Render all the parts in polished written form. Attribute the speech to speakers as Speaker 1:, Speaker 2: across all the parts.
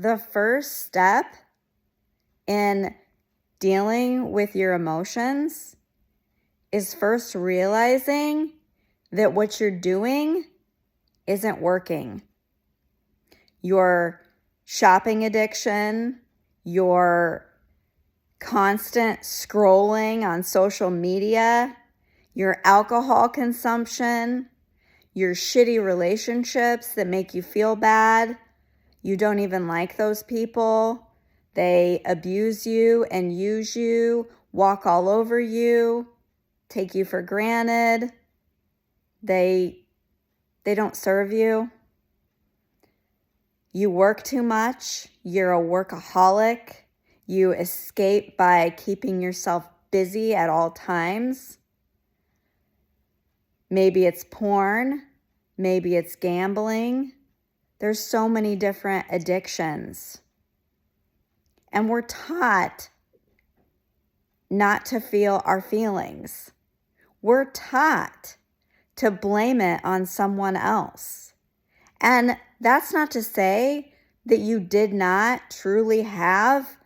Speaker 1: the first step in dealing with your emotions is first realizing that what you're doing isn't working. Your shopping addiction, your constant scrolling on social media, your alcohol consumption, your shitty relationships that make you feel bad. You don't even like those people. They abuse you and use you, walk all over you, take you for granted. They don't serve you. You work too much. You're a workaholic. You escape by keeping yourself busy at all times. Maybe it's porn. Maybe it's gambling. There's so many different addictions. And we're taught not to feel our feelings. We're taught to blame it on someone else. And that's not to say that you did not truly have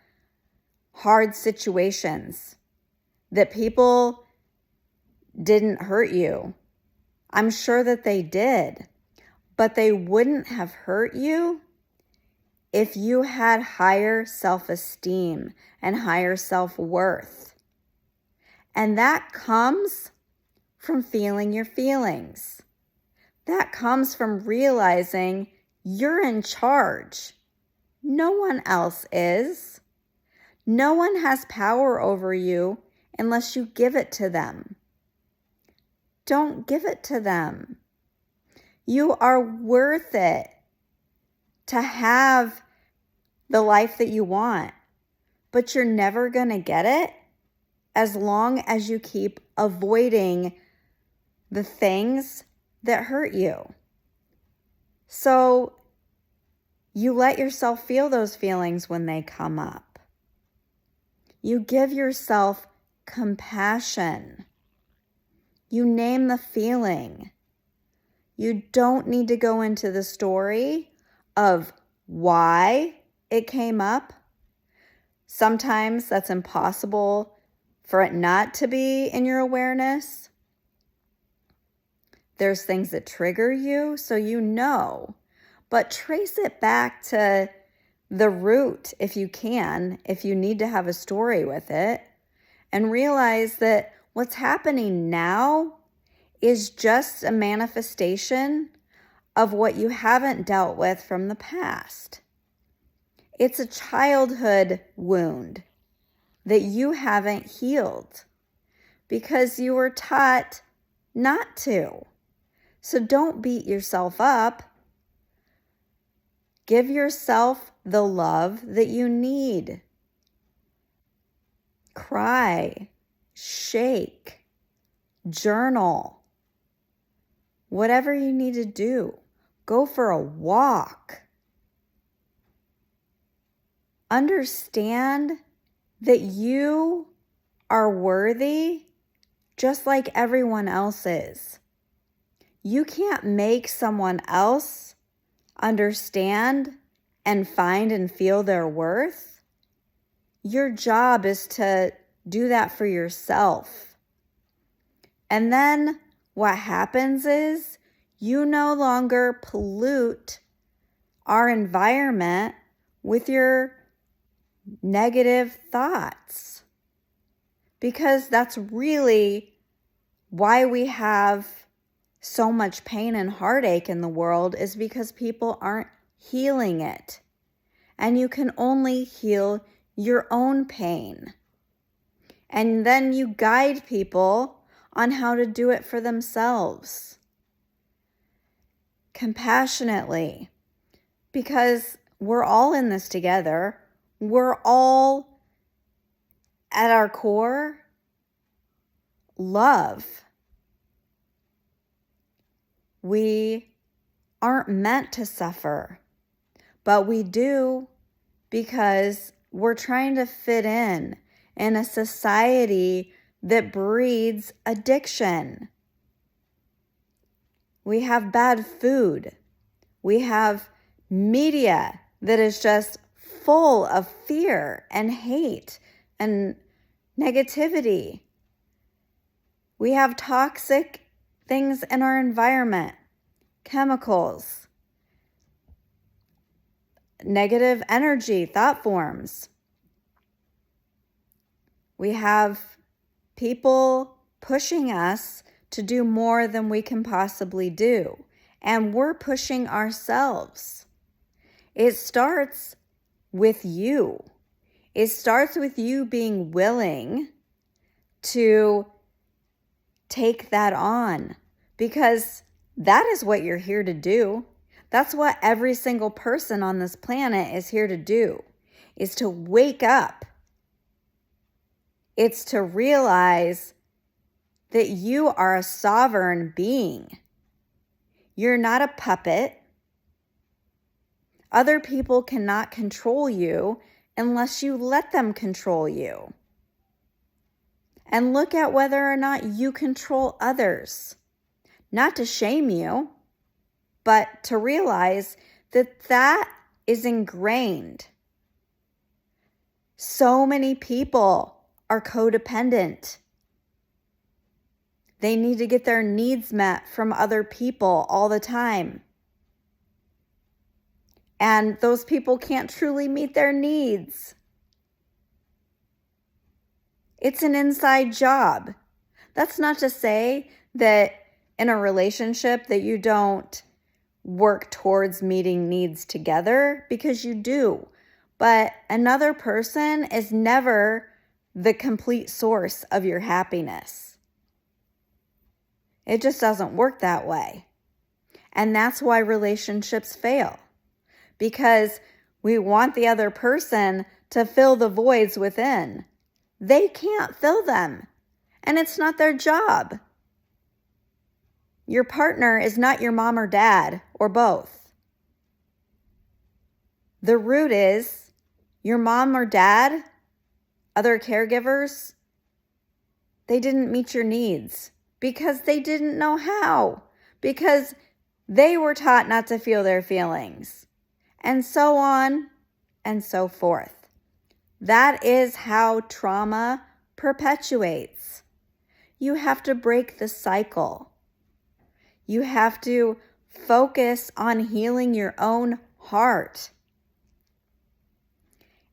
Speaker 1: hard situations, that people didn't hurt you. I'm sure that they did, but they wouldn't have hurt you if you had higher self-esteem and higher self-worth. And that comes from feeling your feelings. That comes from realizing you're in charge. No one else is. No one has power over you unless you give it to them. Don't give it to them. You are worth it to have the life that you want, but you're never going to get it as long as you keep avoiding the things that hurt you. So you let yourself feel those feelings when they come up. You give yourself compassion. You name the feeling. You don't need to go into the story of why it came up. Sometimes that's impossible for it not to be in your awareness. There's things that trigger you, so you know. But trace it back to the root if you can, if you need to have a story with it, and realize that what's happening now is just a manifestation of what you haven't dealt with from the past. It's a childhood wound that you haven't healed because you were taught not to. So don't beat yourself up. Give yourself the love that you need. Cry, shake, journal, whatever you need to do. Go for a walk. Understand that you are worthy just like everyone else is. You can't make someone else understand and find and feel their worth. Your job is to do that for yourself. And then what happens is you no longer pollute our environment with your negative thoughts. Because that's really why we have so much pain and heartache in the world, is because people aren't healing it. And you can only heal your own pain. And then you guide people on how to do it for themselves. Compassionately. Because we're all in this together. We're all, at our core, love. We aren't meant to suffer, but we do because we're trying to fit in a society that breeds addiction. We have bad food. We have media that is just full of fear and hate and negativity. We have toxic things in our environment, chemicals, negative energy, thought forms. We have people pushing us to do more than we can possibly do, and we're pushing ourselves. It starts with you. It starts with you being willing to take that on, because that is what you're here to do. That's what every single person on this planet is here to do, is to wake up. It's to realize that you are a sovereign being. You're not a puppet. Other people cannot control you unless you let them control you. And look at whether or not you control others. Not to shame you, but to realize that that is ingrained. So many people are codependent. They need to get their needs met from other people all the time. And those people can't truly meet their needs. It's an inside job. That's not to say that in a relationship that you don't work towards meeting needs together, because you do. But another person is never the complete source of your happiness. It just doesn't work that way. And that's why relationships fail. Because we want the other person to fill the voids within. They can't fill them. And it's not their job. Your partner is not your mom or dad, or both. The root is your mom or dad, other caregivers, they didn't meet your needs because they didn't know how, because they were taught not to feel their feelings, and so on and so forth. That is how trauma perpetuates. You have to break the cycle. You have to focus on healing your own heart.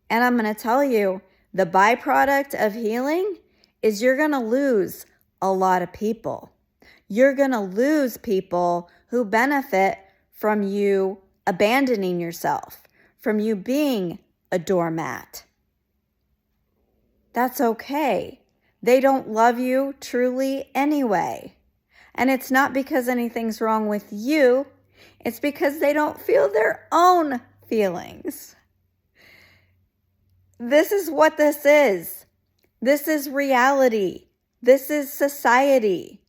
Speaker 1: And I'm going to tell you, the byproduct of healing is you're going to lose a lot of people. You're going to lose people who benefit from you abandoning yourself, from you being a doormat. That's okay. They don't love you truly anyway. And it's not because anything's wrong with you. It's because they don't feel their own feelings. This is what this is. This is reality. This is society.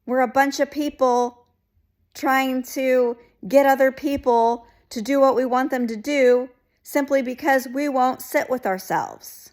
Speaker 1: We're a bunch of people trying to get other people to do what we want them to do simply because we won't sit with ourselves.